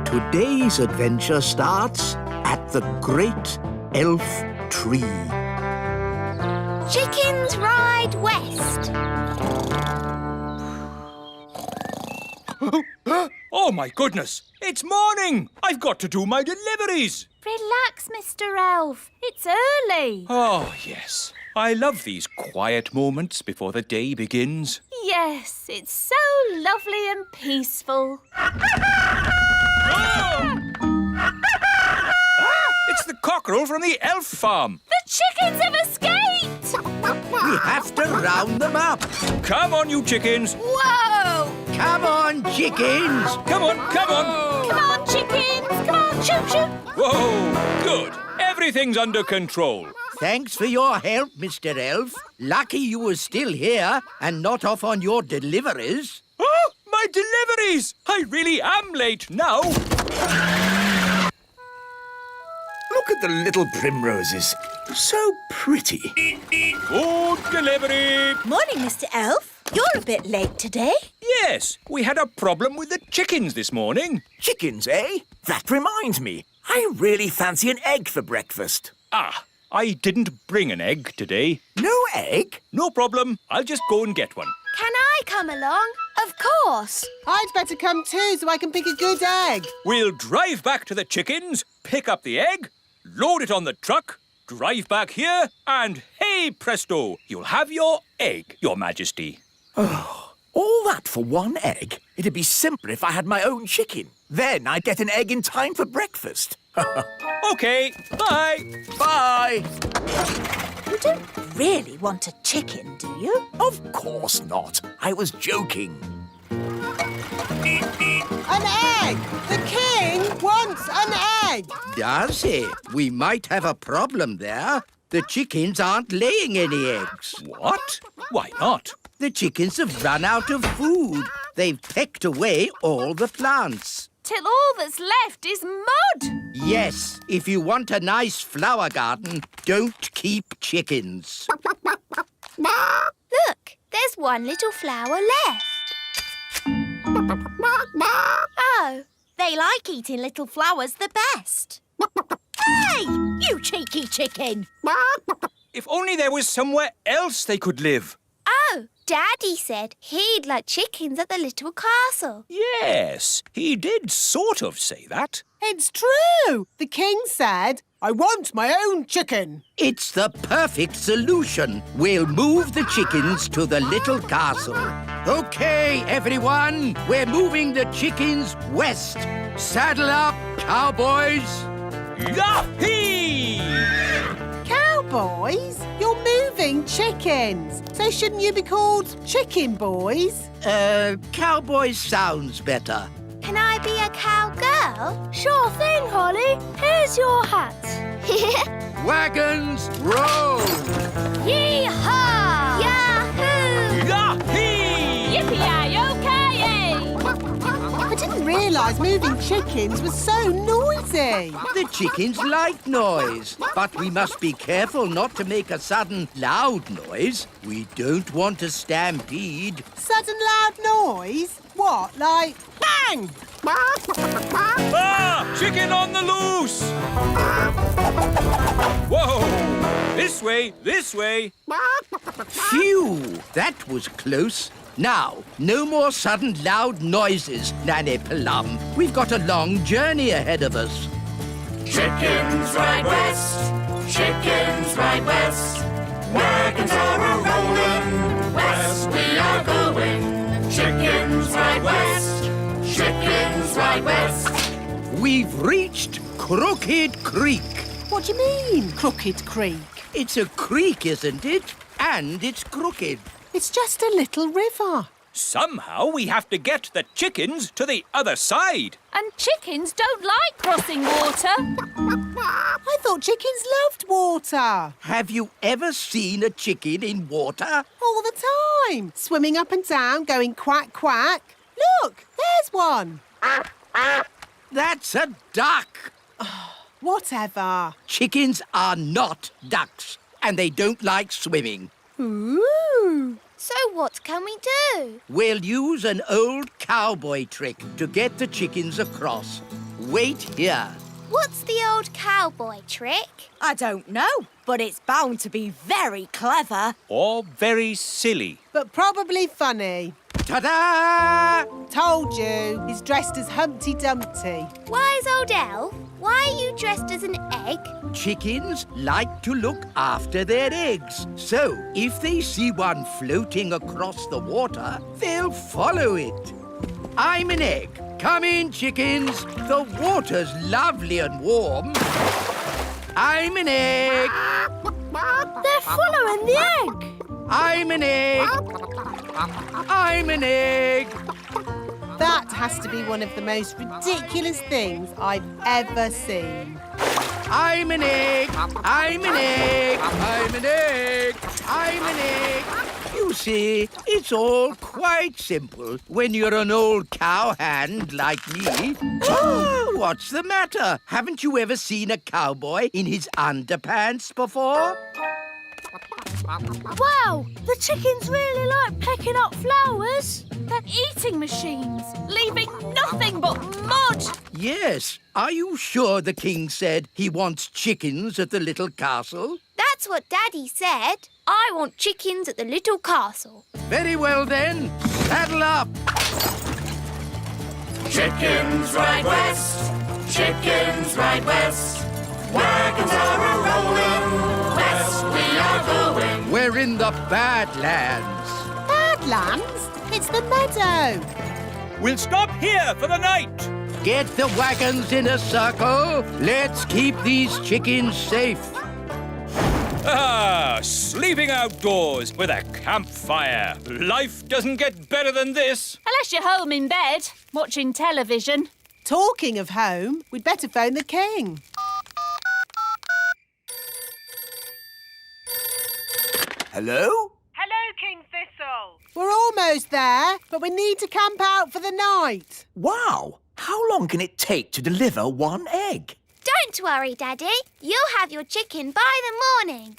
Today's adventure starts at the Great Elf Tree. Chickens ride west. Oh, my goodness! It's morning! I've got to do my deliveries! Relax, Mr. Elf. It's early. Oh, yes. I love these quiet moments before the day begins. Yes, it's so lovely and peaceful. It's the cockerel from the elf farm. The chickens have escaped! We have to round them up. Come on, you chickens. Whoa! Come on, chickens. Come on, come on. Come on, chickens! Come on, choo-choo! Whoa, good. Everything's under control. Thanks for your help, Mr. Elf. Lucky you were still here and not off on your deliveries. Oh, my deliveries! I really am late now. Look at the little primroses. So pretty. Good delivery. Morning, Mr. Elf. You're a bit late today. Yes, we had a problem with the chickens this morning. Chickens, eh? That reminds me. I really fancy an egg for breakfast. Ah, I didn't bring an egg today. No egg? No problem. I'll just go and get one. Can I come along? Of course. I'd better come too so I can pick a good egg. We'll drive back to the chickens, pick up the egg, load it on the truck, drive back here, and hey presto, you'll have your egg, Your Majesty. Oh, all that for one egg? It'd be simpler if I had my own chicken. Then I'd get an egg in time for breakfast. OK, bye. Bye. You don't really want a chicken, do you? Of course not. I was joking. An egg! The king wants an egg! Does he? We might have a problem there. The chickens aren't laying any eggs. What? Why not? The chickens have run out of food. They've pecked away all the plants. Till all that's left is mud. Yes, if you want a nice flower garden, don't keep chickens. Look, there's one little flower left. Oh, they like eating little flowers the best. Hey, you cheeky chicken! If only there was somewhere else they could live. Oh, Daddy said he'd like chickens at the little castle. Yes, he did sort of say that. It's true! The king said, I want my own chicken. It's the perfect solution. We'll move the chickens to the little castle. OK, everyone, we're moving the chickens west. Saddle up, cowboys. Yahee! Cowboys? You're moving chickens. So shouldn't you be called chicken boys? Cowboys sounds better. Can I be a cowgirl? Sure thing, Holly. Here's your hat. Wagons, roll! Yee-haw! Yahoo! Yahee! Yippee-yi-yo-ki-yay! I didn't realise moving chickens was so noisy. The chickens like noise, but we must be careful not to make a sudden loud noise. We don't want a stampede. Sudden loud noise? What, like bang? Ah! Chicken on the loose! Whoa! This way, this way. Phew! That was close. Now, no more sudden loud noises, Nanny Plum. We've got a long journey ahead of us. Chickens ride west, chickens ride west. Wagons are a-rolling, west we are going. Chickens ride west, chickens ride west. We've reached Crooked Creek. What do you mean, Crooked Creek? It's a creek, isn't it? And it's crooked. It's just a little river. Somehow we have to get the chickens to the other side. And chickens don't like crossing water. I thought chickens loved water. Have you ever seen a chicken in water? All the time. Swimming up and down, going quack, quack. Look, there's one. That's a duck. Whatever. Chickens are not ducks, and they don't like swimming. Ooh. So what can we do? We'll use an old cowboy trick to get the chickens across. wait here. What's the old cowboy trick? I don't know, but it's bound to be very clever. Or very silly. But probably funny. Ta-da! Told you, he's dressed as Humpty Dumpty. Wise old elf, why are you dressed as an egg? Chickens like to look after their eggs. So, if they see one floating across the water, they'll follow it. I'm an egg. Come in, chickens. The water's lovely and warm. I'm an egg. They're following the egg. I'm an egg. I'm an egg. That has to be one of the most ridiculous things I've ever seen. I'm an egg. I'm an egg. I'm an egg. I'm an egg. You see, it's all quite simple when you're an old cowhand like me. What's the matter? Haven't you ever seen a cowboy in his underpants before? Wow, the chickens really like picking up flowers. They're eating machines, leaving nothing but mud. Yes. Are you sure the king said he wants chickens at the little castle? That's what Daddy said. I want chickens at the little castle. Very well then. Saddle up. Chickens ride west, chickens ride west. Wagons are a-rolling, west we are going. We're in the Badlands. Badlands? It's the meadow. We'll stop here for the night. Get the wagons in a circle. Let's keep these chickens safe. Ah, sleeping outdoors with a campfire. Life doesn't get better than this. Unless you're home in bed, watching television. Talking of home, we'd better phone the king. Hello? Hello, King Thistle. We're almost there, but we need to camp out for the night. Wow! How long can it take to deliver one egg? Don't worry, Daddy. You'll have your chicken by the morning.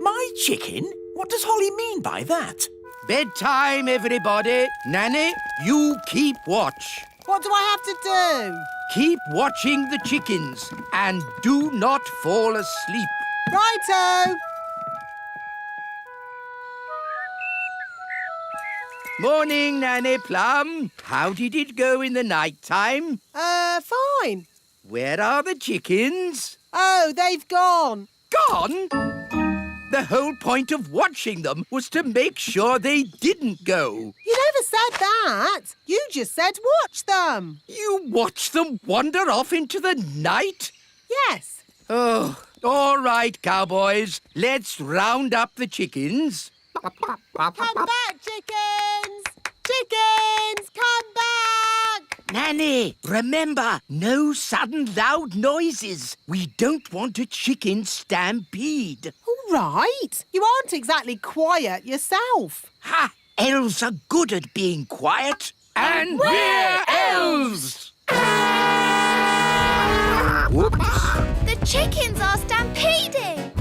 My chicken? What does Holly mean by that? Bedtime, everybody. Nanny, you keep watch. What do I have to do? Keep watching the chickens and do not fall asleep. Righto. Morning, Nanny Plum. How did it go in the night time? Fine. Where are the chickens? Oh, they've gone. Gone? The whole point of watching them was to make sure they didn't go. You never said that. You just said watch them. You watched them wander off into the night? Yes. Oh, all right, cowboys. Let's round up the chickens. Come back, chickens! Chickens, come back! Nanny, remember, no sudden loud noises. We don't want a chicken stampede. All right. You aren't exactly quiet yourself. Ha! Elves are good at being quiet. And we're elves! Whoops. The chickens are stampeding.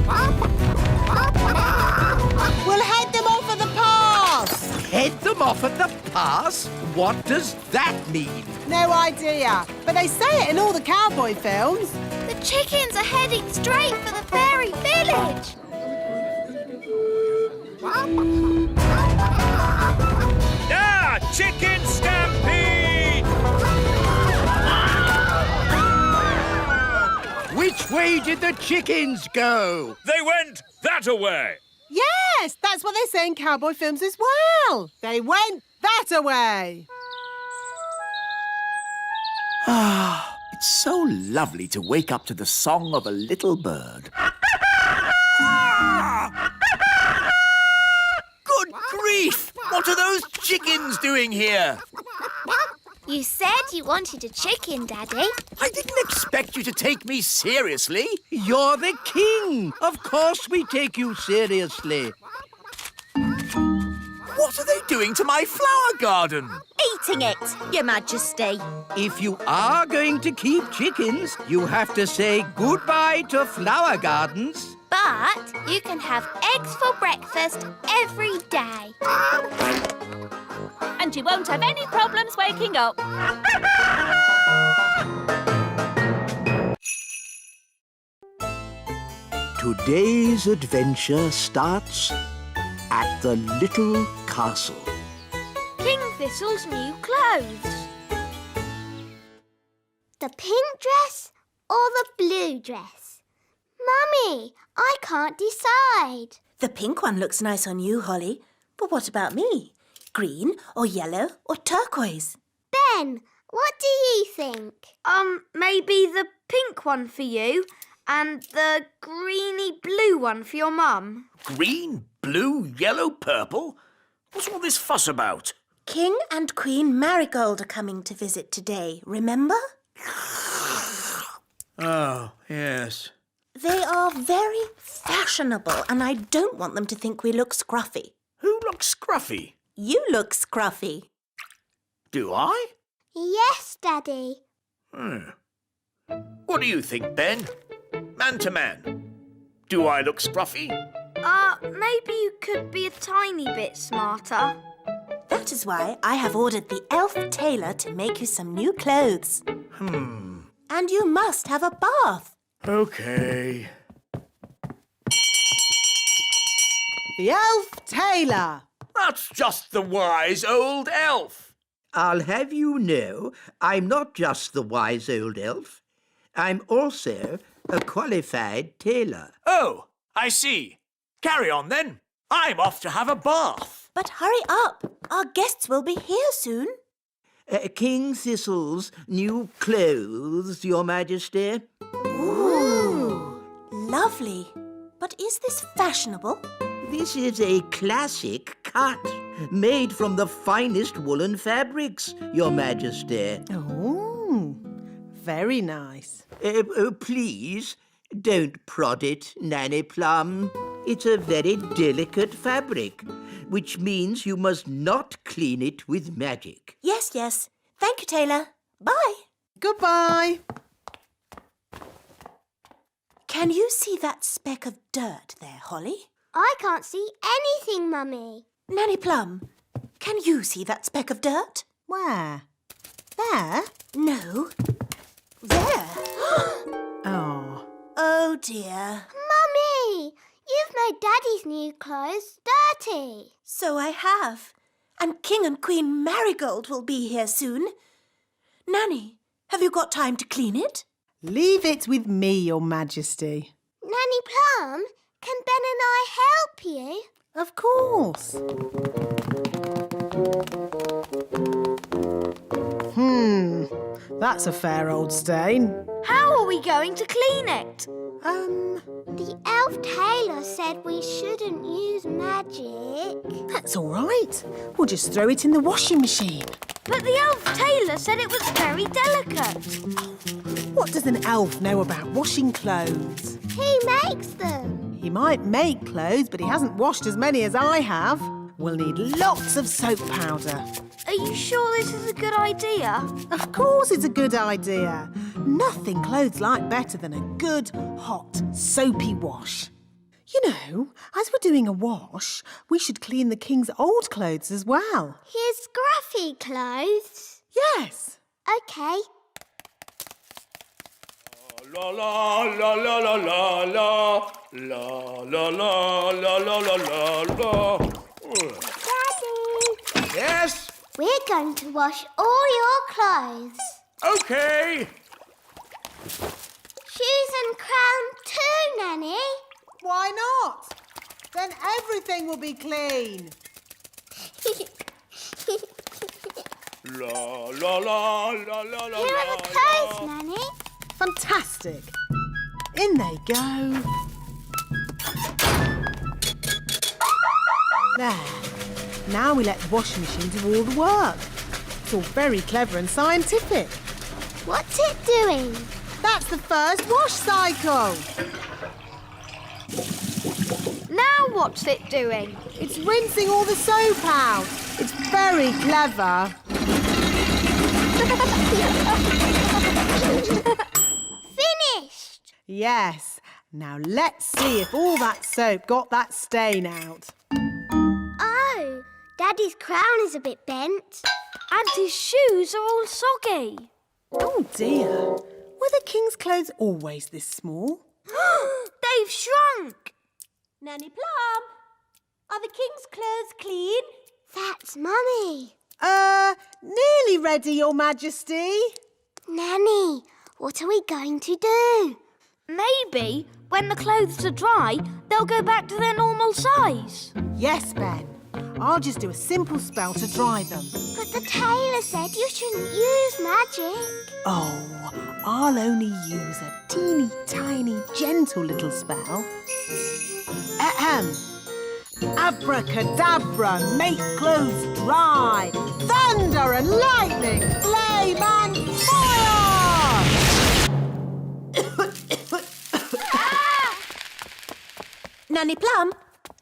We'll head them off at the pass. Head them off at the pass? What does that mean? No idea, but they say it in all the cowboy films. The chickens are heading straight for the fairy village. Ah, chicken stampede! Which way did the chickens go? They went that-a-way. Yes, that's what they say in cowboy films as well. They went that-a-way. Ah, it's so lovely to wake up to the song of a little bird. Good grief! What are those chickens doing here? You said you wanted a chicken, Daddy. I didn't expect you to take me seriously. You're the king. Of course we take you seriously. What are they doing to my flower garden? Eating it, Your Majesty. If you are going to keep chickens, you have to say goodbye to flower gardens. But you can have eggs for breakfast every day. And you won't have any problems waking up. Today's adventure starts at the little castle. King Thistle's new clothes. The pink dress or the blue dress? Mummy, I can't decide. The pink one looks nice on you, Holly. But what about me? Green or yellow or turquoise? Ben, what do you think? Maybe the pink one for you and the greeny blue one for your mum. Green, blue, yellow, purple? What's all this fuss about? King and Queen Marigold are coming to visit today, remember? Oh, yes. They are very fashionable and I don't want them to think we look scruffy. Who looks scruffy? You look scruffy. Do I? Yes, Daddy. What do you think, Ben? Man to man. Do I look scruffy? Maybe you could be a tiny bit smarter. That is why I have ordered the elf tailor to make you some new clothes. And you must have a bath. OK. The elf tailor. That's just the wise old elf. I'll have you know, I'm not just the wise old elf. I'm also a qualified tailor. Oh, I see. Carry on, then. I'm off to have a bath. But hurry up. Our guests will be here soon. King Thistle's new clothes, Your Majesty. Ooh, lovely. But is this fashionable? This is a classic cut, made from the finest woolen fabrics, Your Majesty. Oh, very nice. Please, don't prod it, Nanny Plum. It's a very delicate fabric, which means you must not clean it with magic. Yes, yes. Thank you, tailor. Bye. Goodbye. Can you see that speck of dirt there, Holly? I can't see anything, Mummy. Nanny Plum, can you see that speck of dirt? Where? There? No. There. Oh. Oh, dear. Mummy, you've made Daddy's new clothes dirty. So I have. And King and Queen Marigold will be here soon. Nanny, have you got time to clean it? Leave it with me, Your Majesty. Nanny Plum, can Ben and I help you? Of course. That's a fair old stain. How are we going to clean it? The elf tailor said we shouldn't use magic. That's all right. We'll just throw it in the washing machine. But the elf tailor said it was very delicate. What does an elf know about washing clothes? He makes them. He might make clothes, but he hasn't washed as many as I have. We'll need lots of soap powder. Are you sure this is a good idea? Of course it's a good idea. Nothing clothes like better than a good, hot, soapy wash. You know, as we're doing a wash, we should clean the king's old clothes as well. His scruffy clothes. Yes. OK. La la la la la la la la la la la la la la. Daddy, Yes? we're going to wash all your clothes. OK. Shoes and crown too, Nanny. Why not? Then everything will be clean. La la la la la la. Here are the clothes, Nanny. Fantastic. In they go. There. Now we let the washing machine do all the work. It's all very clever and scientific. What's it doing? That's the first wash cycle. Now what's it doing? It's rinsing all the soap out. It's very clever. Finished. Yes. Now let's see if all that soap got that stain out. Oh, Daddy's crown is a bit bent. And his shoes are all soggy. Oh dear. Were the king's clothes always this small? They they've shrunk. Nanny Plum, are the king's clothes clean? That's Mummy. Nearly ready, Your Majesty. Nanny, what are we going to do? Maybe when the clothes are dry, they'll go back to their normal size. Yes, Ben. I'll just do a simple spell to dry them. But the tailor said you shouldn't use magic. Oh, I'll only use a teeny tiny gentle little spell. Ahem. Abracadabra, make clothes dry. Thunder and lightning, flame and fire! Nanny Plum,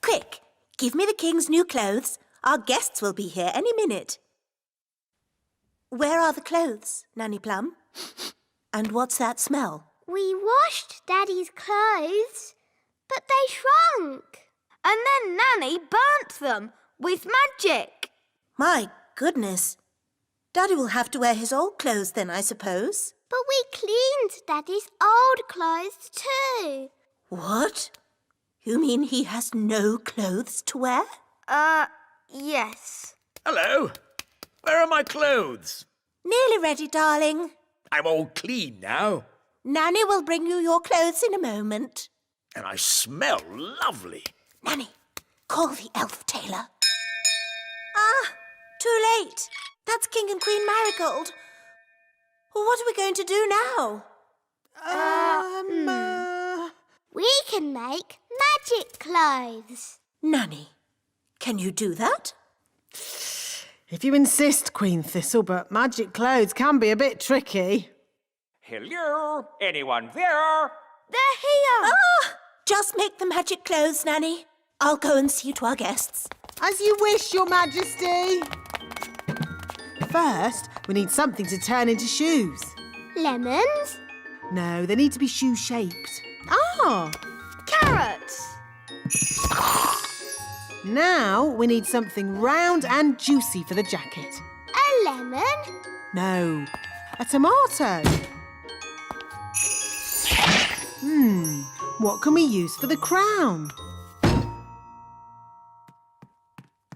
quick, give me the king's new clothes. Our guests will be here any minute. Where are the clothes, Nanny Plum? And what's that smell? We washed Daddy's clothes, but they shrunk. And then Nanny burnt them with magic. My goodness. Daddy will have to wear his old clothes then, I suppose. But we cleaned Daddy's old clothes too. What? You mean he has no clothes to wear? Yes. Hello. Where are my clothes? Nearly ready, darling. I'm all clean now. Nanny will bring you your clothes in a moment. And I smell lovely. Nanny, call the elf tailor. Ah, too late. That's King and Queen Marigold. Well, what are we going to do now? We can make magic clothes. Nanny, can you do that? If you insist, Queen Thistle, but magic clothes can be a bit tricky. Hello? Anyone there? They're here. Ah, just make the magic clothes, Nanny. I'll go and see to our guests. As you wish, Your Majesty. First, we need something to turn into shoes. Lemons? No, they need to be shoe-shaped. Ah! Carrots. Now we need something round and juicy for the jacket. A lemon? No, a tomato. What can we use for the crown?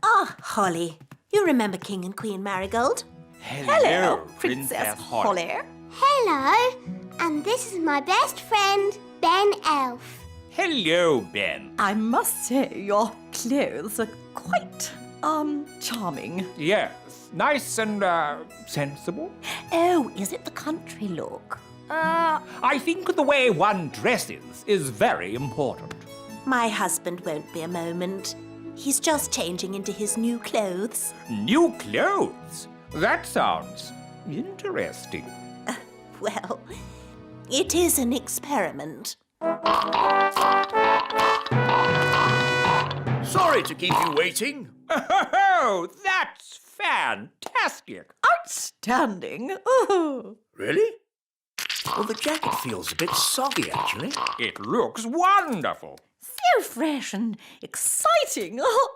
Ah, Holly. You remember King and Queen Marigold? Hello, Princess Holly. Hello. And this is my best friend, Ben Elf. Hello, Ben. I must say your clothes are quite, charming. Yes, nice and, sensible. Oh, is it the country look? I think the way one dresses is very important. My husband won't be a moment. He's just changing into his new clothes. New clothes? That sounds interesting. Well, it is an experiment. Sorry to keep you waiting. Oh, that's fantastic. Outstanding. Oh. Really? Well, the jacket feels a bit soggy, actually. It looks wonderful. So fresh and exciting. Oh.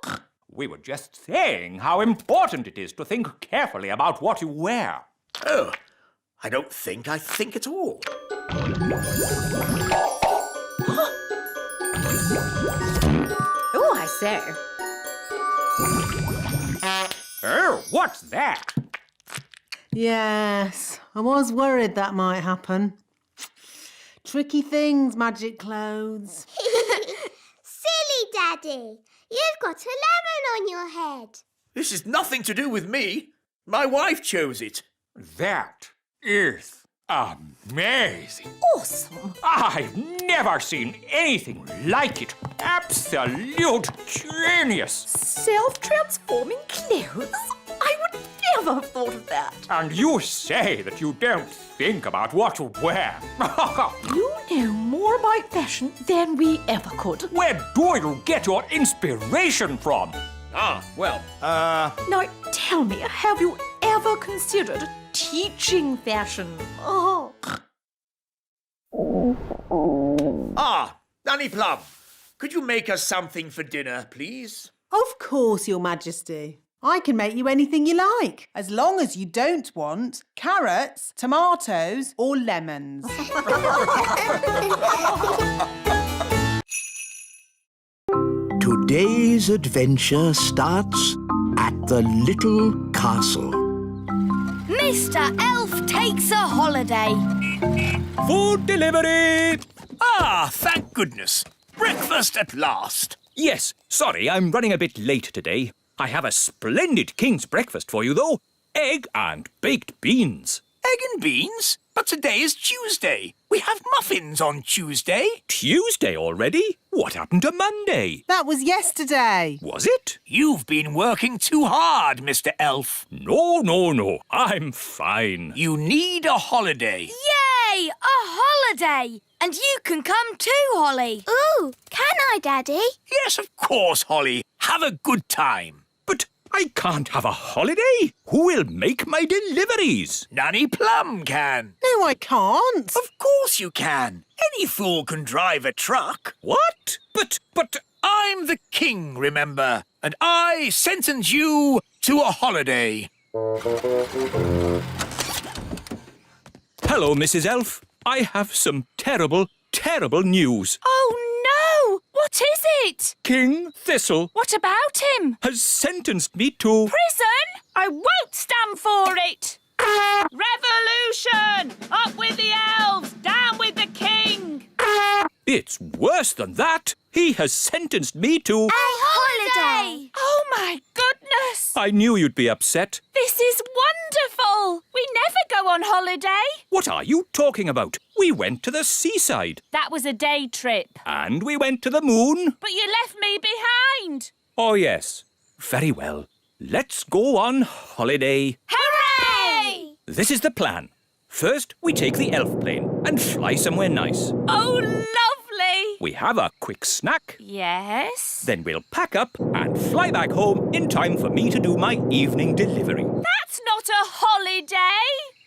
We were just saying how important it is to think carefully about what you wear. Oh, I don't think I think at all. Oh, I say. Oh, what's that? Yes, I was worried that might happen. Tricky things, magic clothes. Silly Daddy. You've got a lemon on your head. This is nothing to do with me. My wife chose it. That is amazing. Awesome. I've never seen anything like it. Absolute genius. Self-transforming clothes? I would never have thought of that. And you say that you don't think about what to wear. You know more about fashion than we ever could. Where do you get your inspiration from? Now, tell me, have you ever considered teaching fashion? Oh. Nanny Plum, could you make us something for dinner, please? Of course, Your Majesty. I can make you anything you like, as long as you don't want carrots, tomatoes, or lemons. Today's adventure starts at the little castle. Mr. Elf takes a holiday. Food delivery! Ah, thank goodness. Breakfast at last. Yes, sorry, I'm running a bit late today. I have a splendid king's breakfast for you, though. Egg and baked beans. Egg and beans? But today is Tuesday. We have muffins on Tuesday. Tuesday already? What happened to Monday? That was yesterday. Was it? You've been working too hard, Mr. Elf. No. I'm fine. You need a holiday. Yay! A holiday! And you can come too, Holly. Ooh, can I, Daddy? Yes, of course, Holly. Have a good time. But I can't have a holiday. Who will make my deliveries? Nanny Plum can. No, I can't. Of course you can. Any fool can drive a truck. What? But... I'm the king, remember, and I sentence you to a holiday. Hello, Mrs. Elf. I have some terrible news. Oh, no! What is it? King Thistle What about him? has sentenced me to... Prison? I won't stand for it! Revolution! Up with the elves! Down with the king! It's worse than that. He has sentenced me to... A holiday! Oh, my goodness! I knew you'd be upset. This is wonderful! We never go on holiday. What are you talking about? We went to the seaside. That was a day trip. And we went to the moon. But you left me behind. Oh, yes. Very well. Let's go on holiday. Hooray! This is the plan. First, we take the elf plane and fly somewhere nice. Oh, lovely! We have a quick snack. Yes? Then we'll pack up and fly back home in time for me to do my evening delivery. That's not a holiday!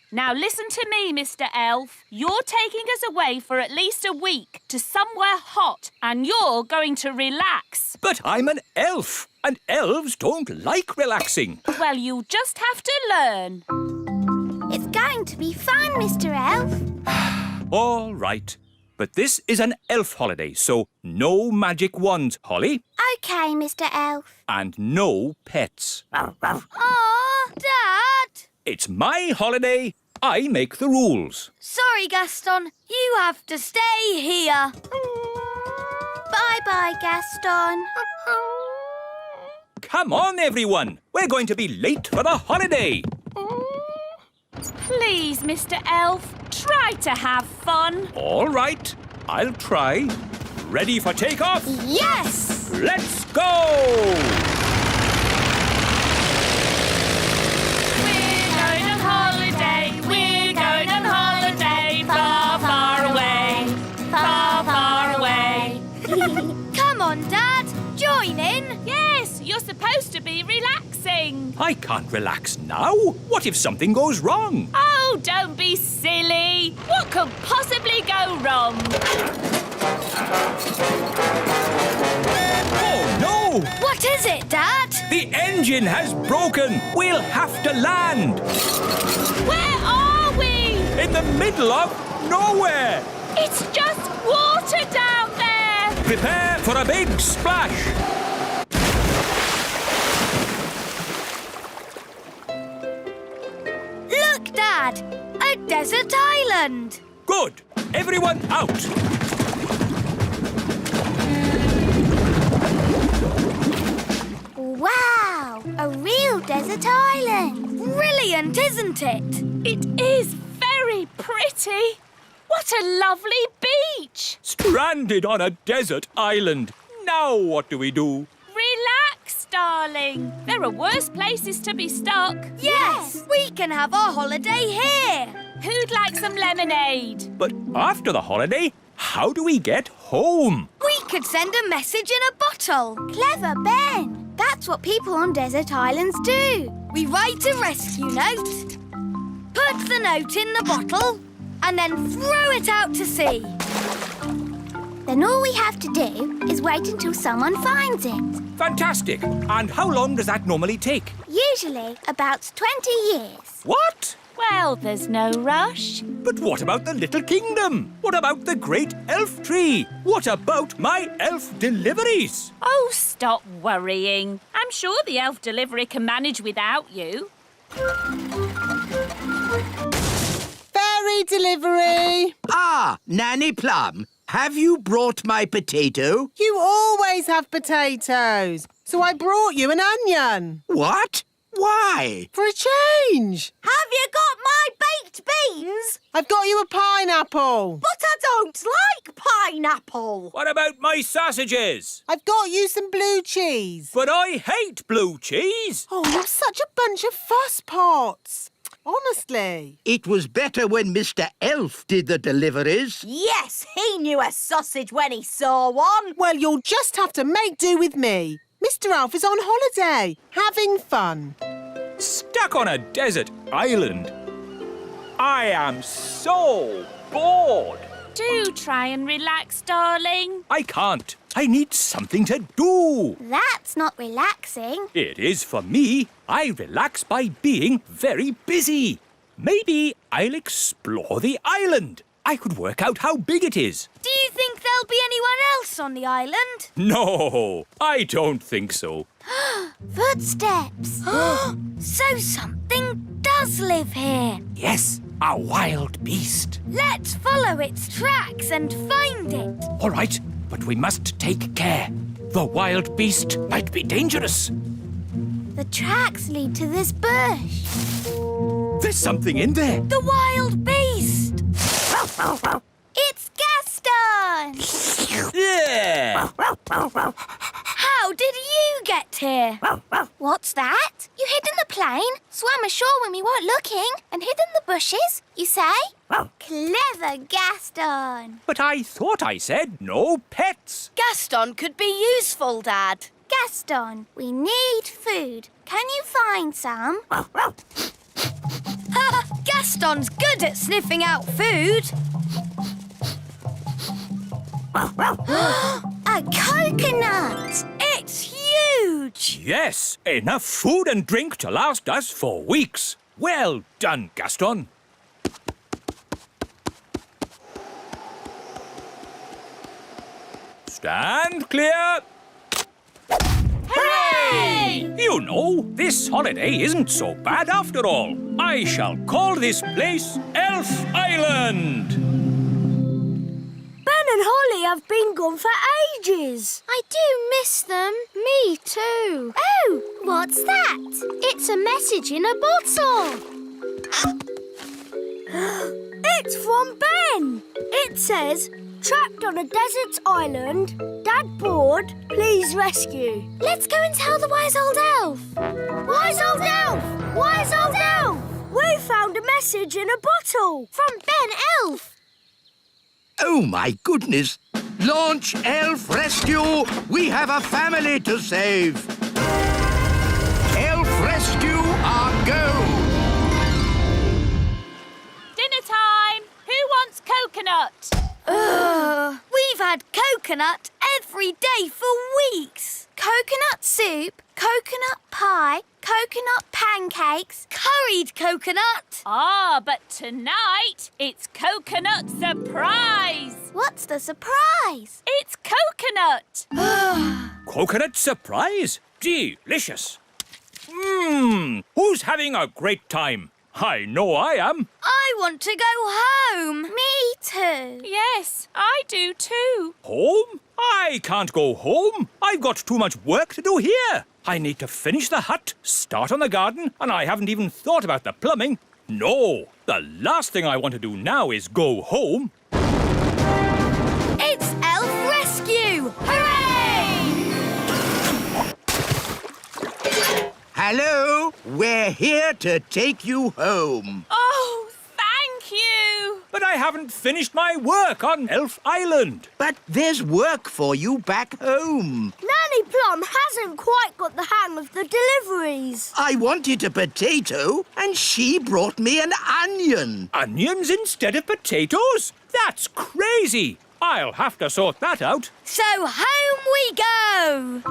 Now listen to me, Mr. Elf. You're taking us away for at least a week to somewhere hot and you're going to relax. But I'm an elf, and elves don't like relaxing. Well, you'll just have to learn. It's going to be fun, Mr. Elf. All right. But this is an elf holiday, so no magic wands, Holly. OK, Mr. Elf. And no pets. Aw, Dad! It's my holiday. I make the rules. Sorry, Gaston. You have to stay here. Bye-bye, Gaston. Come on, everyone. We're going to be late for the holiday. Please, Mr. Elf, try to have fun. All right. I'll try. Ready for takeoff? Yes! Let's go! We're going on holiday. We're going on holiday. Far, far away. Far, far away. Come on, Dad. Join in. Yes, you're supposed to be relaxing. I can't relax now. What if something goes wrong? Oh, don't be silly. What could possibly go wrong? Oh, no! What is it, Dad? The engine has broken. We'll have to land. Where are we? In the middle of nowhere. It's just water down there. Prepare for a big splash. Look, Dad. A desert island. Good. Everyone out. Wow, a real desert island. Brilliant, isn't it? It is very pretty. What a lovely beach. Stranded on a desert island. Now what do we do? Relax, darling. There are worse places to be stuck. Yes, we can have our holiday here. Who'd like some lemonade? But after the holiday, how do we get home? We could send a message in a bottle. Clever, Ben. That's what people on desert islands do. We write a rescue note, put the note in the bottle, and then throw it out to sea. Then all we have to do is wait until someone finds it. Fantastic. And how long does that normally take? Usually about 20 years. What? Well, there's no rush. But what about the little kingdom? What about the great elf tree? What about my elf deliveries? Oh, stop worrying. I'm sure the elf delivery can manage without you. Fairy delivery. Ah, Nanny Plum, have you brought my potato? You always have potatoes. So I brought you an onion. What? Why? For a change. Have you got my baked beans? I've got you a pineapple. But I don't like pineapple. What about my sausages? I've got you some blue cheese. But I hate blue cheese. Oh, you're such a bunch of fusspots. Honestly. It was better when Mr. Elf did the deliveries. Yes, he knew a sausage when he saw one. Well, you'll just have to make do with me. Mr. Elf is on holiday, having fun. Stuck on a desert island. I am so bored. Do try and relax, darling. I can't. I need something to do. That's not relaxing. It is for me. I relax by being very busy. Maybe I'll explore the island. I could work out how big it is. Do you think there'll be anyone else on the island? No, I don't think so. Footsteps. So something does live here. Yes, a wild beast. Let's follow its tracks and find it. All right, but we must take care. The wild beast might be dangerous. The tracks lead to this bush. There's something in there. The wild beast. It's Gaston! Yeah! How did you get here? What's that? You hid in the plane, swam ashore when we weren't looking, and hid in the bushes, you say? Clever Gaston! But I thought I said no pets. Gaston could be useful, Dad. Gaston, we need food. Can you find some? Gaston's good at sniffing out food. A coconut! It's huge. Yes, enough food and drink to last us for weeks. Well done, Gaston. Stand clear. Hooray! You know, this holiday isn't so bad after all. I shall call this place Elf Island. Ben and Holly have been gone for ages. I do miss them. Me too. Oh, what's that? It's a message in a bottle. It's from Ben. It says, trapped on a desert island, Dad bored, please rescue. Let's go and tell the wise old elf. Wise old elf! Wise old elf! We found a message in a bottle. From Ben Elf. Oh, my goodness. Launch Elf Rescue. We have a family to save. Elf Rescue, our go. Dinner time. Who wants coconut? We've had coconut every day for weeks. Coconut soup, coconut pie, coconut pancakes, curried coconut. Ah, but tonight it's coconut surprise. What's the surprise? It's coconut. Coconut surprise? Delicious. Who's having a great time? I know I am. I want to go home. Me too. Yes, I do too. Home? I can't go home. I've got too much work to do here. I need to finish the hut, start on the garden, and I haven't even thought about the plumbing. No, the last thing I want to do now is go home. It's Elf Rescue! Hooray! Hello, we're here to take you home. Oh, thank you. But I haven't finished my work on Elf Island. But there's work for you back home. Nanny Plum hasn't quite got the hang of the deliveries. I wanted a potato, and she brought me an onion. Onions instead of potatoes? That's crazy. I'll have to sort that out. So home we go.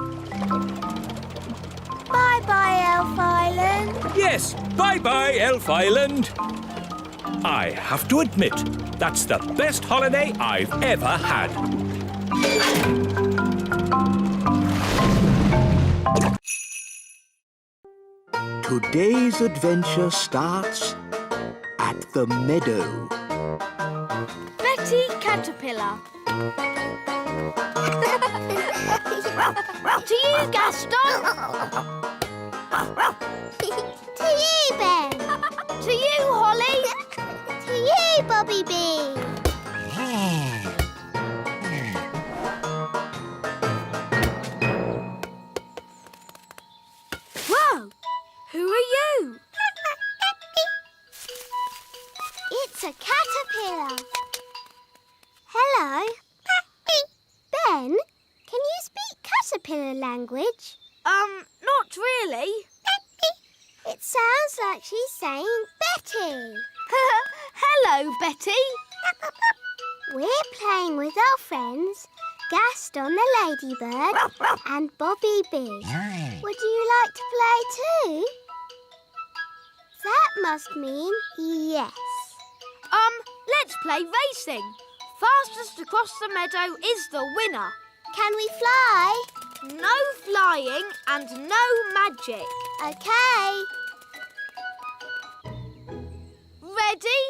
Bye, Bye-bye, Elf Island. Yes, bye-bye, Elf Island. I have to admit, that's the best holiday I've ever had. Today's adventure starts at the meadow. Betty Caterpillar. To you, Gaston. To you, Ben. To you, Holly. To you, Bobby Bee. Whoa! Who are you? It's a caterpillar. Hello. Ben, can you speak caterpillar language? Not really. It sounds like she's saying Betty. Hello, Betty. We're playing with our friends, Gaston the ladybird and Bobby Bee. Would you like to play too? That must mean yes. Let's play racing. Fastest across the meadow is the winner. Can we fly? No flying and no magic. Okay. Ready,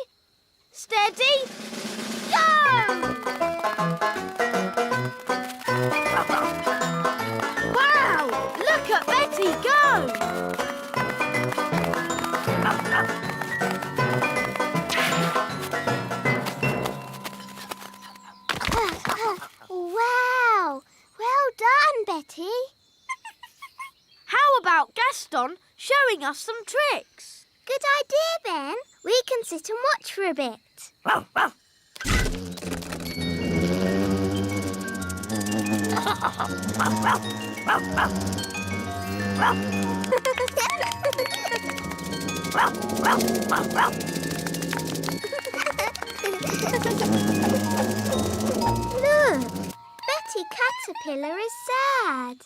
steady, go! Wow! Look at Betty go! Wow! Well done, Betty. How about Gaston showing us some tricks? Good idea, Ben. We can sit and watch for a bit. Look, Betty Caterpillar is sad.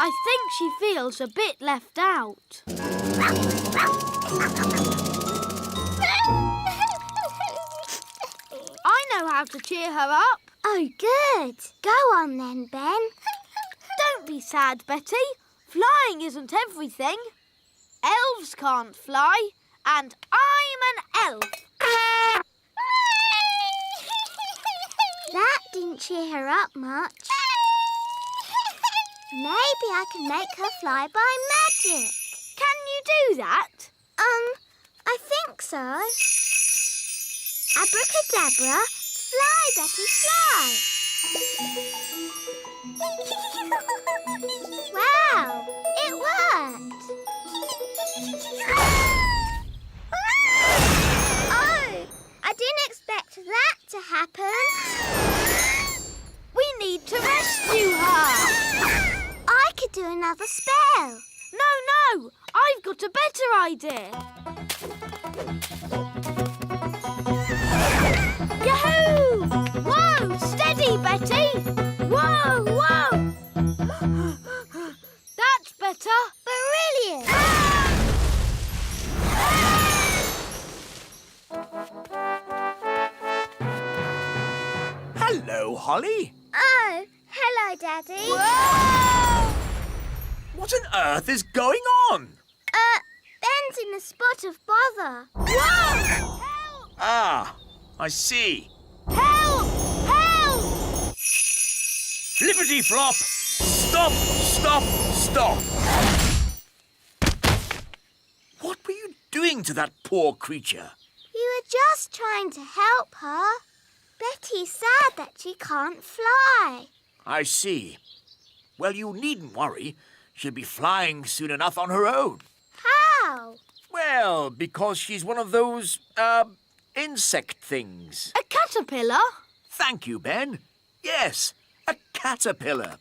I think she feels a bit left out. I know how to cheer her up. Oh, good. Go on then, Ben. Don't be sad, Betty. Flying isn't everything. Elves can't fly, and I'm an elf. That didn't cheer her up much. Maybe I can make her fly by magic. Can you do that? I think so. Abracadabra, fly, Betty, fly. Wow, it worked. Oh, I didn't expect that to happen. We need to rescue her. I could do another spell. No, I've got a better idea. Yahoo! Whoa, steady, Betty. Whoa. That's better. Brilliant. Hello, Holly. Oh, hello, Daddy. Whoa! What on earth is going on? Ben's in a spot of bother. Whoa! Help! Ah, I see. Help! Flippity-flop! Stop! What were you doing to that poor creature? You were just trying to help her. Betty's sad that she can't fly. I see. Well, you needn't worry. She'll be flying soon enough on her own. How? Well, because she's one of those, insect things. A caterpillar? Thank you, Ben. Yes, a caterpillar.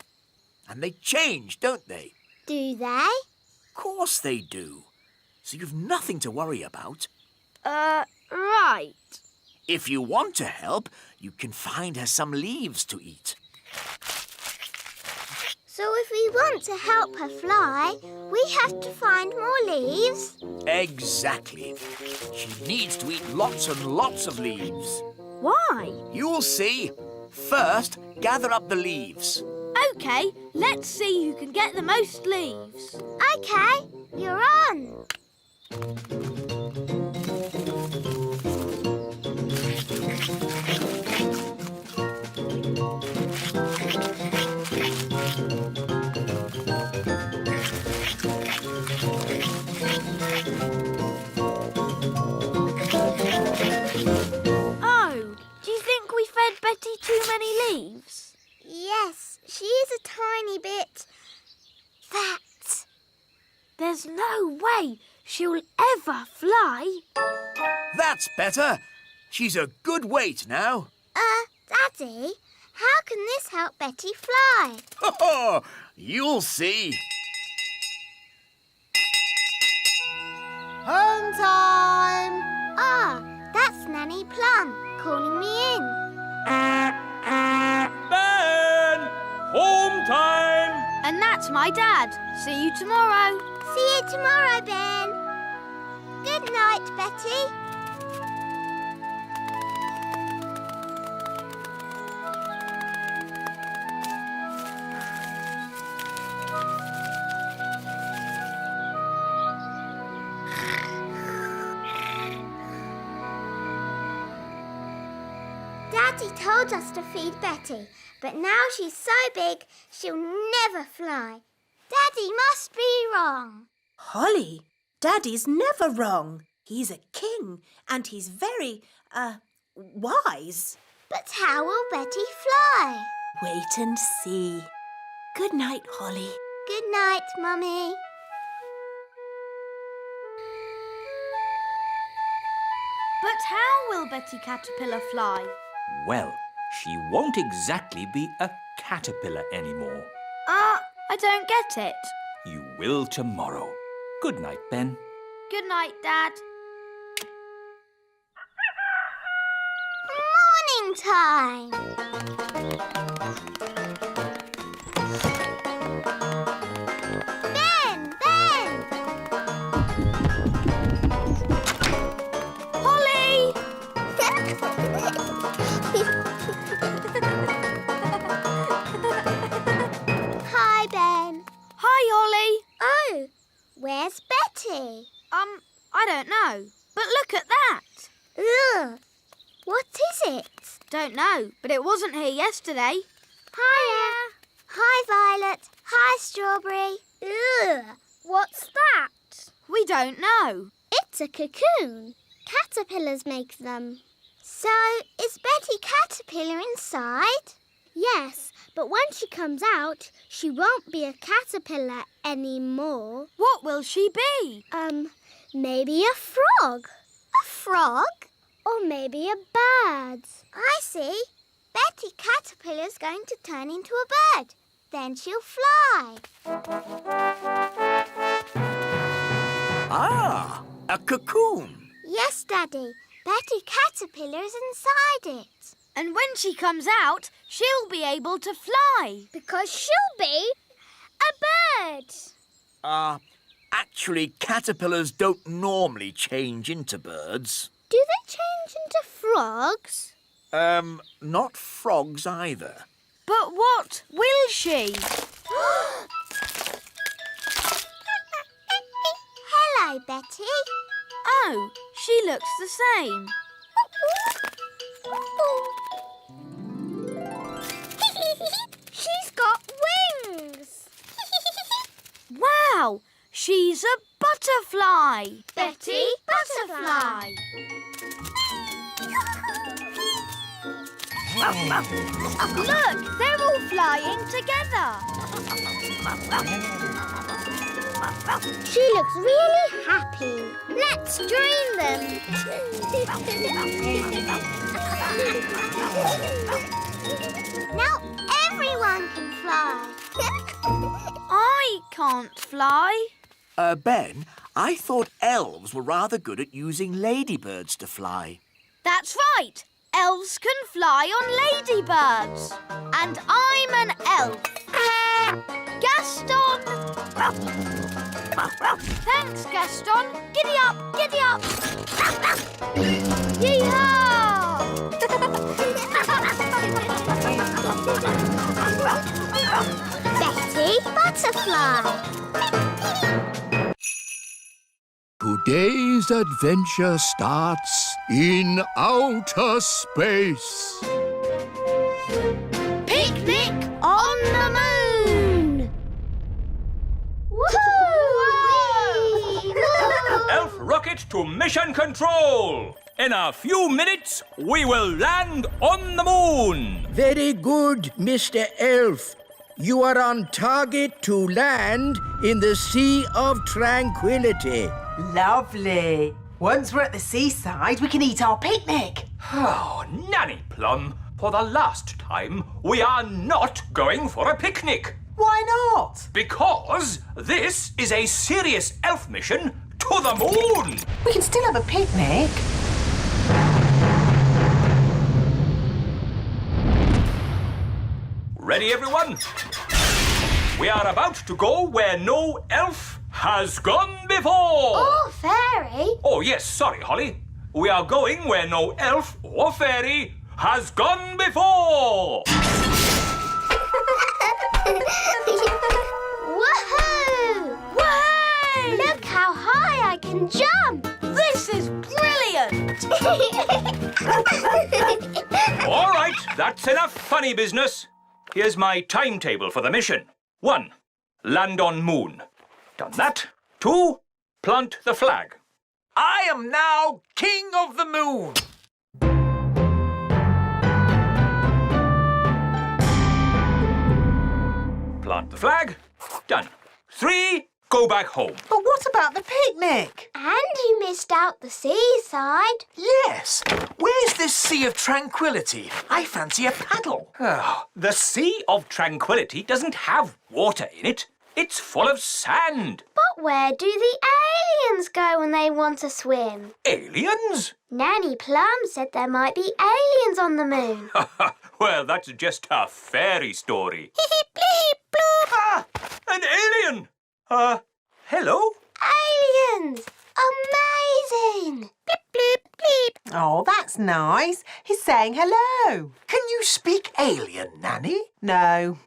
And they change, don't they? Do they? Of course they do. So you've nothing to worry about. Right. If you want to help, you can find her some leaves to eat. So if we want to help her fly, we have to find more leaves? Exactly. She needs to eat lots and lots of leaves. Why? You'll see. First, gather up the leaves. OK, let's see who can get the most leaves. OK, you're on. Oh, do you think we fed Betty too many leaves? Yes, she is a tiny bit fat. There's no way she'll ever fly. That's better. She's a good weight now. Daddy, how can this help Betty fly? Oh, you'll see. Home time! Ah, that's Nanny Plum calling me in. Ben! Home time! And that's my dad. See you tomorrow. See you tomorrow, Ben. Good night, Betty. Daddy told us to feed Betty, but now she's so big she'll never fly. Daddy must be wrong. Holly, Daddy's never wrong. He's a king and he's very, wise. But how will Betty fly? Wait and see. Good night, Holly. Good night, Mummy. But how will Betty Caterpillar fly? Well, she won't exactly be a caterpillar anymore. I don't get it. You will tomorrow. Good night, Ben. Good night, Dad. Morning time. Ben! Holly! Hi, Ben. Hi, Holly. Oh, where's Betty? I don't know. But look at that. Ugh. What is it? Don't know, but it wasn't here yesterday. Hiya. Hi, Violet. Hi, Strawberry. Ugh. What's that? We don't know. It's a cocoon. Caterpillars make them. So, is Betty Caterpillar inside? Yes, but when she comes out, she won't be a caterpillar anymore. What will she be? Maybe a frog. A frog? Or maybe a bird. I see. Betty Caterpillar's going to turn into a bird. Then she'll fly. Ah, a cocoon. Yes, Daddy. Betty Caterpillar is inside it. And when she comes out, she'll be able to fly. Because she'll be a bird. Actually, caterpillars don't normally change into birds. Do they change into frogs? Not frogs either. But what will she? Hello, Betty. Oh, she looks the same. She's got wings. Wow, she's a butterfly. Betty Butterfly. Look, they're all flying together. She looks really happy. Let's join them. Now everyone can fly. I can't fly. Ben, I thought elves were rather good at using ladybirds to fly. That's right. Elves can fly on ladybirds. And I'm an elf. Thanks, Gaston. Giddy up, giddy up. Yee-haw! Betty Butterfly. Today's adventure starts in outer space. Picnic on the moon. Woohoo! Elf rocket to mission control! In a few minutes, we will land on the moon! Very good, Mr. Elf. You are on target to land in the Sea of Tranquility. Lovely. Once we're at the seaside, we can eat our picnic. Oh, Nanny Plum, for the last time, we are not going for a picnic. Why not? Because this is a serious elf mission to the moon. We can still have a picnic. Ready, everyone? We are about to go where no elf has gone before. Oh, fairy. Oh, yes, sorry, Holly. We are going where no elf or fairy has gone before. Woohoo! Woohoo! Look how high I can jump. This is brilliant. All right, that's enough funny business. Here's my timetable for the mission. 1, land on moon. Done that. 2, plant the flag. I am now king of the moon. Plant the flag. Done. 3, go back home. But what about the picnic? And you missed out the seaside. Yes. Where's this Sea of Tranquility? I fancy a paddle. Oh, the Sea of Tranquility doesn't have water in it. It's full of sand. But where do the aliens go when they want to swim? Aliens? Nanny Plum said there might be aliens on the moon. Well, that's just a fairy story. Ah, an alien! Hello? Aliens! Amazing! Bleep, bleep, bleep. Oh, that's nice. He's saying hello. Can you speak alien, Nanny? No.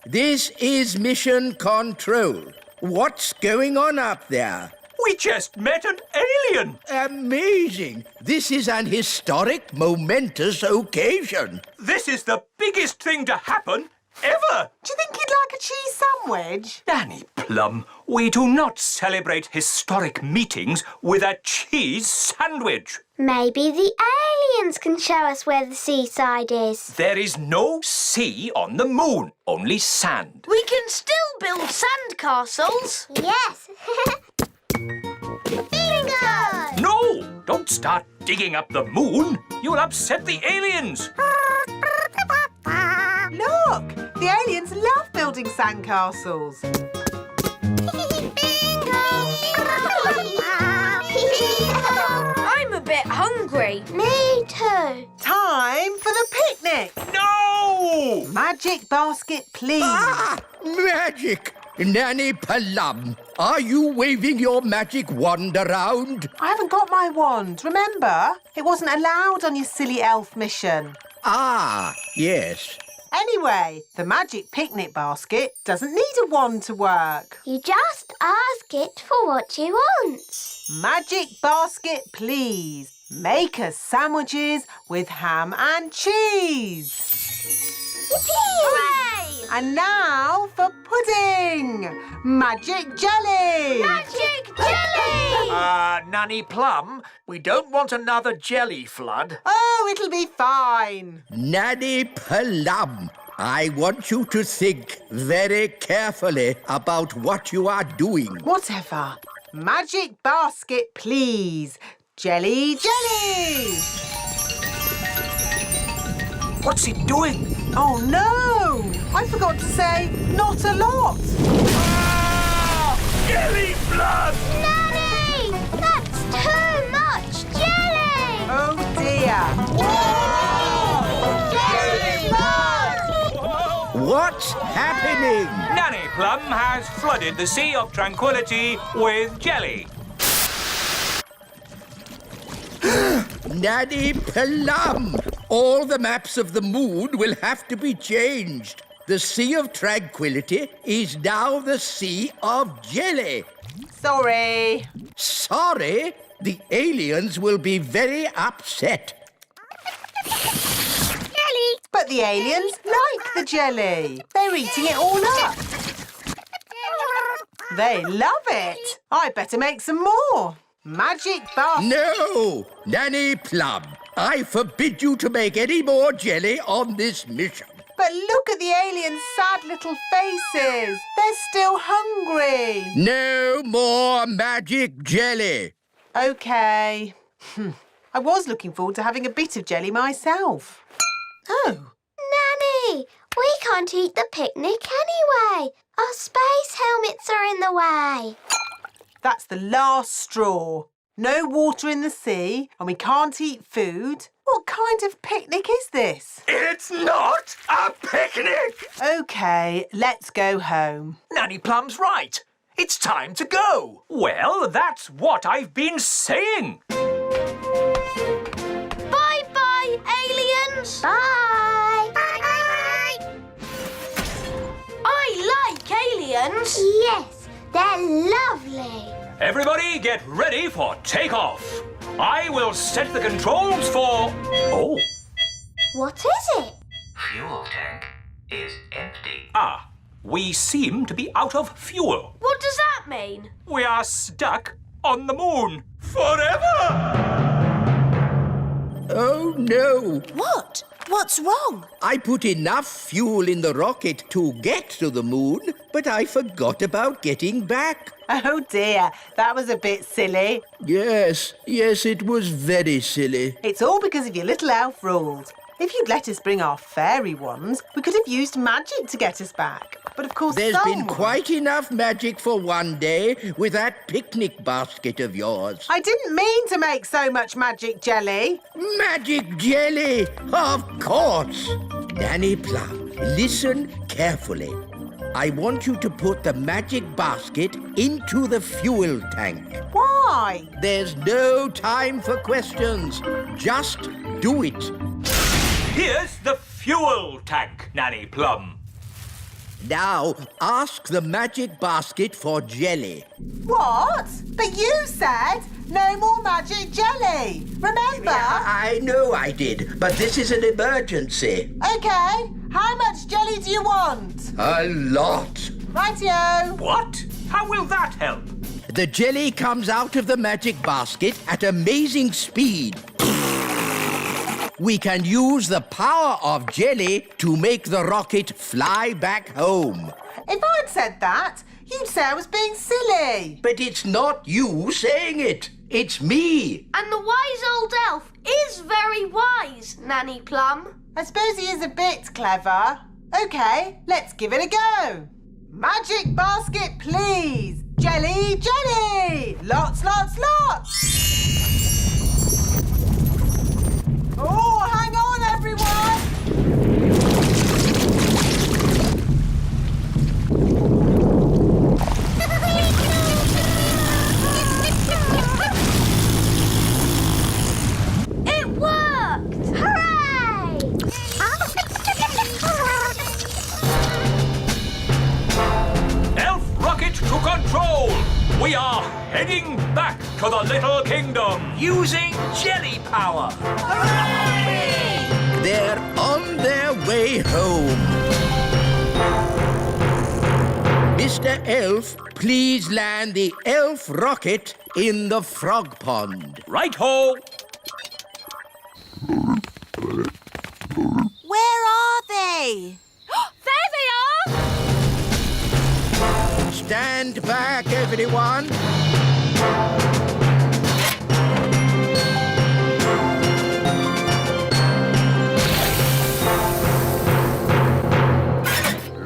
This is Mission Control. What's going on up there? We just met an alien. Amazing! This is an historic, momentous occasion. This is the biggest thing to happen ever. Do you think he'd like a cheese sandwich? Nanny Plum, we do not celebrate historic meetings with a cheese sandwich. Maybe the aliens can show us where the seaside is. There is no sea on the moon, only sand. We can still build sand castles. Yes. Bingo! No! Don't start digging up the moon. You'll upset the aliens. Look, the aliens love building sandcastles. I'm a bit hungry. Me too. Time for the picnic. No! Magic basket, please. Ah! Magic! Nanny Plum, are you waving your magic wand around? I haven't got my wand, remember? It wasn't allowed on your silly elf mission. Ah, yes. Anyway, the magic picnic basket doesn't need a wand to work. You just ask it for what you want. Magic basket, please. Make us sandwiches with ham and cheese. Yippee! Hooray! And now for pudding. Magic jelly. Magic jelly! Nanny Plum, we don't want another jelly flood. Oh, it'll be fine. Nanny Plum, I want you to think very carefully about what you are doing. Whatever. Magic basket, please. Jelly, jelly. What's it doing? Oh, no. I forgot to say not a lot. Jelly blood! Nanny! That's too much jelly! Oh, dear. Jelly blood! What's happening? Nanny Plum has flooded the Sea of Tranquility with jelly. Nanny Plum! All the maps of the moon will have to be changed. The Sea of Tranquility is now the Sea of Jelly. Sorry. Sorry? The aliens will be very upset. Jelly! But the aliens like the jelly. They're eating it all up. They love it. I better make some more. Magic basket. No! Nanny Plum, I forbid you to make any more jelly on this mission. But look at the aliens' sad little faces. They're still hungry. No more magic jelly. OK. I was looking forward to having a bit of jelly myself. Oh. Nanny, we can't eat the picnic anyway. Our space helmets are in the way. That's the last straw. No water in the sea and we can't eat food. What kind of picnic is this? It's not a picnic! OK, let's go home. Nanny Plum's right. It's time to go. Well, that's what I've been saying. Bye-bye, aliens. Bye. Bye. I like aliens. Yes, they're lovely. Everybody get ready for takeoff. I will set the controls for... Oh. What is it? Fuel tank is empty. Ah, we seem to be out of fuel. What does that mean? We are stuck on the moon forever. Oh, no. What? What's wrong? I put enough fuel in the rocket to get to the moon, but I forgot about getting back. Oh dear, that was a bit silly. Yes, it was very silly. It's all because of your little elf rules. If you'd let us bring our fairy wands, we could have used magic to get us back. But of course There's been quite enough magic for one day with that picnic basket of yours. I didn't mean to make so much magic jelly. Magic jelly, of course. Nanny Plum, listen carefully. I want you to put the magic basket into the fuel tank. Why? There's no time for questions. Just do it. Here's the fuel tank, Nanny Plum. Now, ask the magic basket for jelly. What? But you said no more magic jelly. Remember? Yeah, I know I did, but this is an emergency. OK, how much jelly do you want? A lot. Rightio. What? How will that help? The jelly comes out of the magic basket at amazing speed. We can use the power of jelly to make the rocket fly back home. If I'd said that, you'd say I was being silly. But it's not you saying it. It's me. And the wise old elf is very wise, Nanny Plum. I suppose he is a bit clever. OK, let's give it a go. Magic basket, please. Jelly, jelly. Lots, lots, lots. Oh, hang on, everyone! It worked! Hooray! Elf rocket to control. We are heading back to the Little Kingdom. Using jelly power. They're on their way home. Mr. Elf, please land the elf rocket in the frog pond. Right-ho. Where are they? There they are! Stand back, everyone.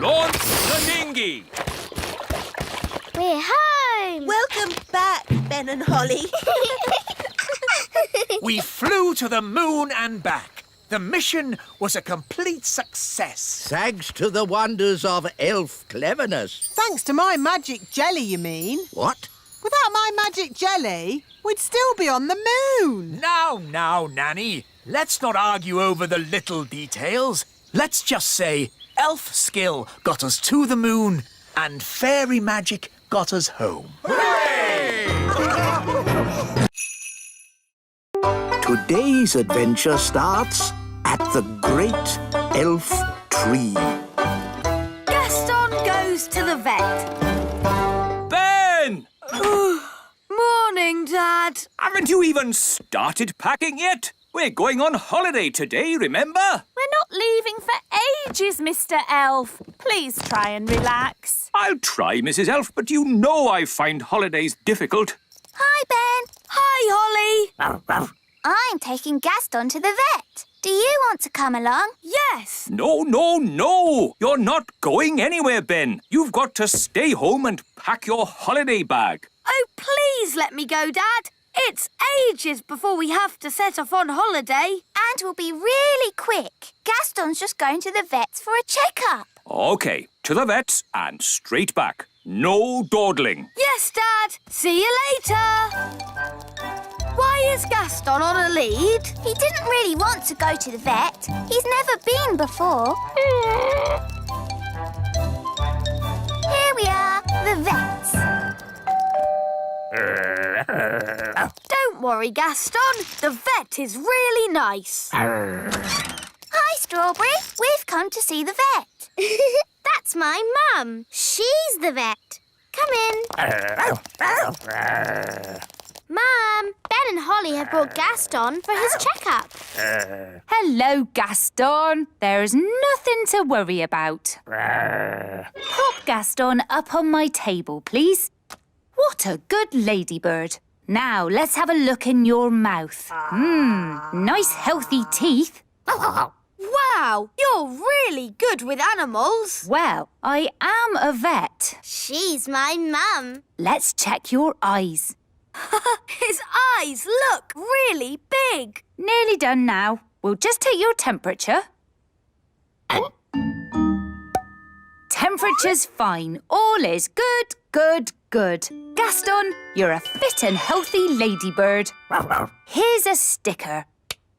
Launch the dinghy. We're home. Welcome back, Ben and Holly. We flew to the moon and back. The mission was a complete success. Thanks to the wonders of elf cleverness. Thanks to my magic jelly, you mean? What? Without my magic jelly, we'd still be on the moon. Now, Nanny. Let's not argue over the little details. Let's just say elf skill got us to the moon and fairy magic got us home. Today's adventure starts at the Great Elf Tree. Gaston goes to the vet. Ben! Morning, Dad. Haven't you even started packing yet? We're going on holiday today, remember? We're not leaving for ages, Mr. Elf. Please try and relax. I'll try, Mrs. Elf, but you know I find holidays difficult. Hi, Ben. Hi, Holly. I'm taking Gaston to the vet. Do you want to come along? Yes. No. You're not going anywhere, Ben. You've got to stay home and pack your holiday bag. Oh, please let me go, Dad. It's ages before we have to set off on holiday. And we'll be really quick. Gaston's just going to the vets for a checkup. OK, to the vets and straight back. No dawdling. Yes, Dad. See you later. Why is Gaston on a lead? He didn't really want to go to the vet. He's never been before. Here we are, the vets. Don't worry, Gaston. The vet is really nice. Hi, Strawberry. We've come to see the vet. That's my mum. She's the vet. Come in. Mum, Ben and Holly have brought Gaston for his checkup. Hello, Gaston. There's nothing to worry about. Prop Gaston up on my table, please. What a good ladybird. Now, let's have a look in your mouth. Nice healthy teeth. Wow, you're really good with animals. Well, I am a vet. She's my mum. Let's check your eyes. His eyes look really big. Nearly done now. We'll just take your temperature. Temperature's fine. All is good. Gaston, you're a fit and healthy ladybird. Here's a sticker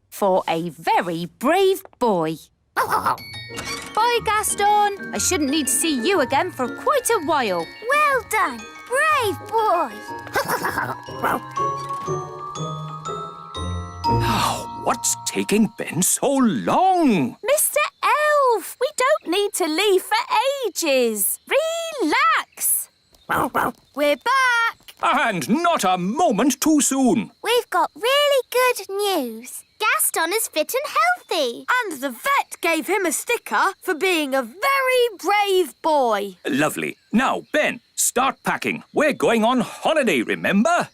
for a very brave boy. Bye, Gaston. I shouldn't need to see you again for quite a while. Well done. Brave boy. What's taking Ben so long? Mr. Elf, we don't need to leave for ages. Relax. We're back. And not a moment too soon. We've got really good news. Gaston is fit and healthy. And the vet gave him a sticker for being a very brave boy. Lovely. Now, Ben, start packing. We're going on holiday, remember?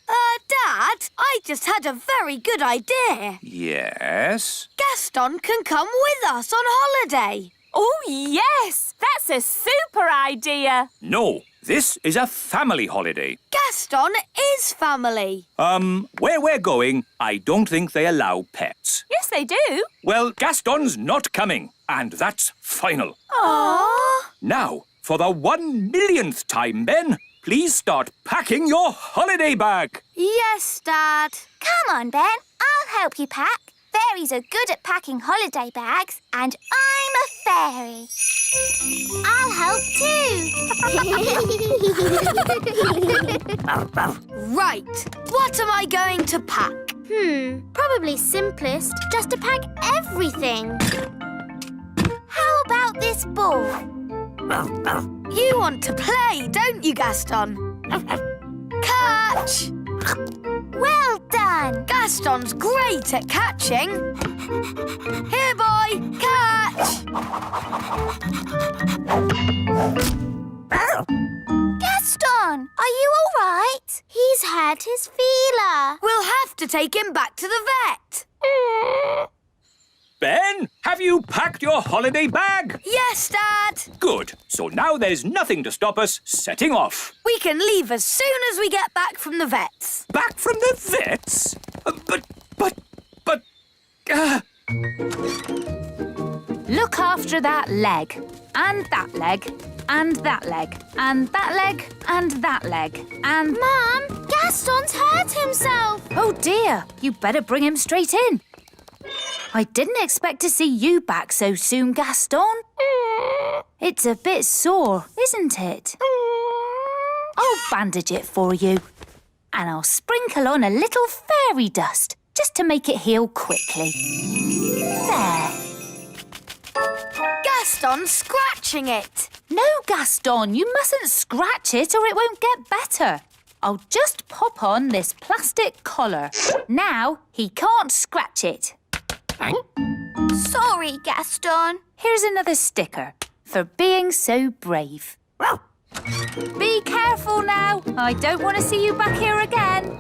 Dad, I just had a very good idea. Yes? Gaston can come with us on holiday. Oh, yes. That's a super idea. No, this is a family holiday. Gaston is family. Where we're going, I don't think they allow pets. Yes, they do. Well, Gaston's not coming, and that's final. Aww. Now, for the 1,000,000th time, Ben, please start packing your holiday bag. Yes, Dad. Come on, Ben. I'll help you pack. Fairies are good at packing holiday bags, and I'm a fairy. I'll help too. Right. What am I going to pack? Probably simplest just to pack everything. How about this ball? You want to play, don't you, Gaston? Catch! Well done! Gaston's great at catching. Here, boy, catch! Gaston, are you all right? He's hurt his feeler. We'll have to take him back to the vet. Ben, have you packed your holiday bag? Yes, Dad. Good. So now there's nothing to stop us setting off. We can leave as soon as we get back from the vets. Back from the vets? But... after that leg, and that leg, and that leg, and that leg, and that leg, and... Mum, Gaston's hurt himself. Oh dear, you better bring him straight in. I didn't expect to see you back so soon, Gaston. It's a bit sore, isn't it? I'll bandage it for you. And I'll sprinkle on a little fairy dust, just to make it heal quickly. There. Gaston's scratching it. No, Gaston, you mustn't scratch it or it won't get better. I'll just pop on this plastic collar. Now he can't scratch it. Sorry, Gaston. Here's another sticker for being so brave. Be careful now. I don't want to see you back here again.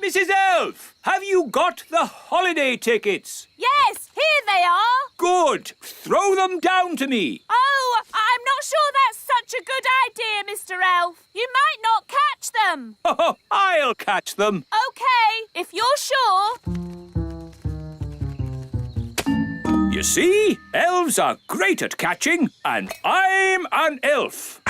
Mrs. Elf, have you got the holiday tickets? Yes, here they are. Good. Throw them down to me. Oh, I'm not sure that's such a good idea, Mr. Elf. You might not catch them. Oh, I'll catch them. OK, if you're sure. You see, elves are great at catching, and I'm an elf.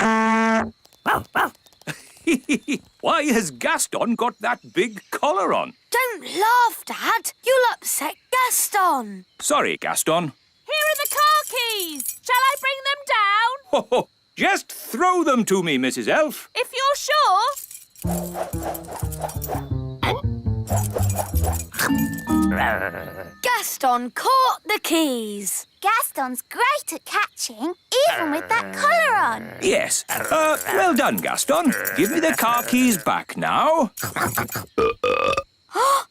Why has Gaston got that big collar on? Don't laugh, Dad. You'll upset Gaston. Sorry, Gaston. Here are the car keys. Shall I bring them down? Oh, just throw them to me, Mrs. Elf. If you're sure. Gaston caught the keys. Gaston's great at catching, even with that collar on. Yes. Well done, Gaston. Give me the car keys back now.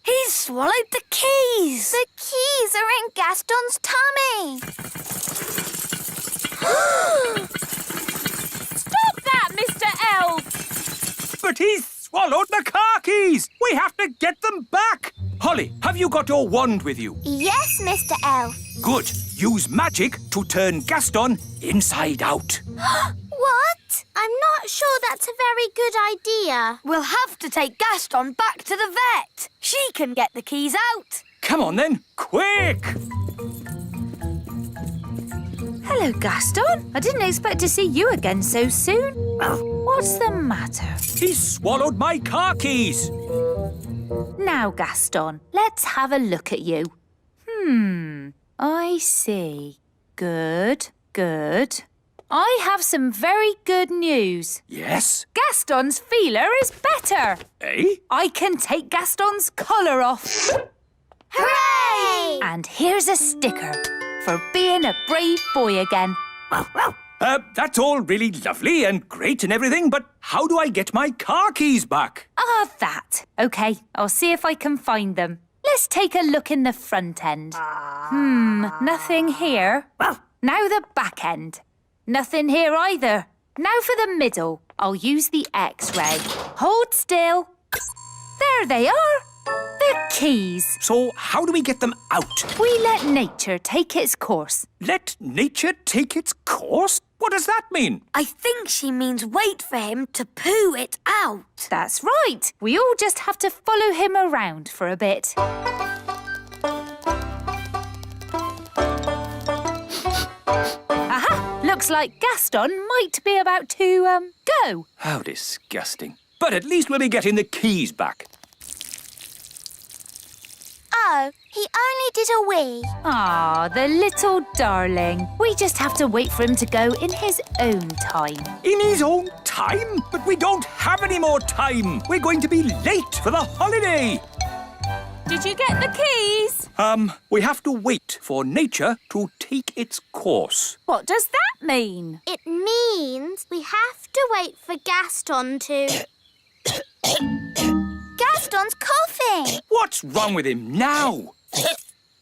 He's swallowed the keys. The keys are in Gaston's tummy. Stop that, Mr. Elf. But he's swallowed the car keys. We have to get them back. Holly, have you got your wand with you? Yes, Mr. Elf. Good. Use magic to turn Gaston inside out. What? I'm not sure that's a very good idea. We'll have to take Gaston back to the vet. She can get the keys out. Come on then, quick! Hello, Gaston. I didn't expect to see you again so soon. What's the matter? He swallowed my car keys. Now, Gaston, let's have a look at you. I see. Good, good. I have some very good news. Yes? Gaston's feeler is better. Eh? I can take Gaston's collar off. Hooray! And here's a sticker for being a brave boy again. That's all really lovely and great and everything, but how do I get my car keys back? That. OK, I'll see if I can find them. Let's take a look in the front end. Nothing here. Now the back end. Nothing here either. Now for the middle. I'll use the X-ray. Hold still. There they are. The keys. So how do we get them out? We let nature take its course. Let nature take its course? What does that mean? I think she means wait for him to poo it out. That's right. We all just have to follow him around for a bit. Aha! Looks like Gaston might be about to, go. How disgusting. But at least we'll be getting the keys back. Oh, he only did a wee. Ah, the little darling. We just have to wait for him to go in his own time. In his own time? But we don't have any more time. We're going to be late for the holiday. Did you get the keys? We have to wait for nature to take its course. What does that mean? It means we have to wait for Gaston to... Gaston's coughing. What's wrong with him now?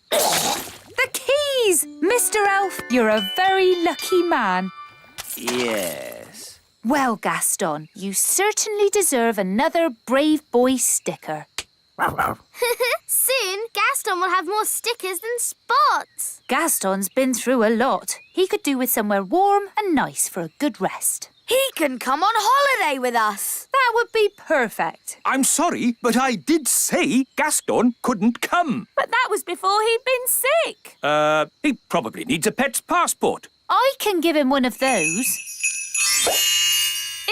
The keys! Mr. Elf, you're a very lucky man. Yes. Well, Gaston, you certainly deserve another brave boy sticker. Soon, Gaston will have more stickers than spots. Gaston's been through a lot. He could do with somewhere warm and nice for a good rest. He can come on holiday with us. That would be perfect. I'm sorry, but I did say Gaston couldn't come. But that was before he'd been sick. He probably needs a pet's passport. I can give him one of those.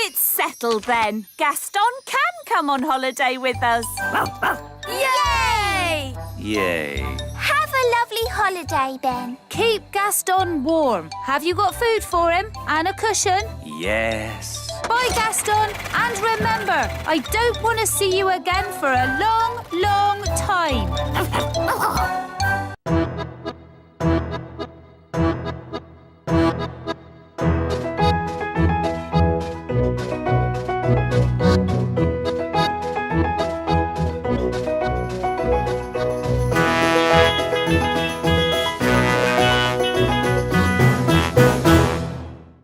It's settled then. Gaston can come on holiday with us. Yay! Yay. Have a lovely holiday, Ben. Keep Gaston warm. Have you got food for him? And a cushion? Yes. Bye, Gaston. And remember, I don't want to see you again for a long, long time.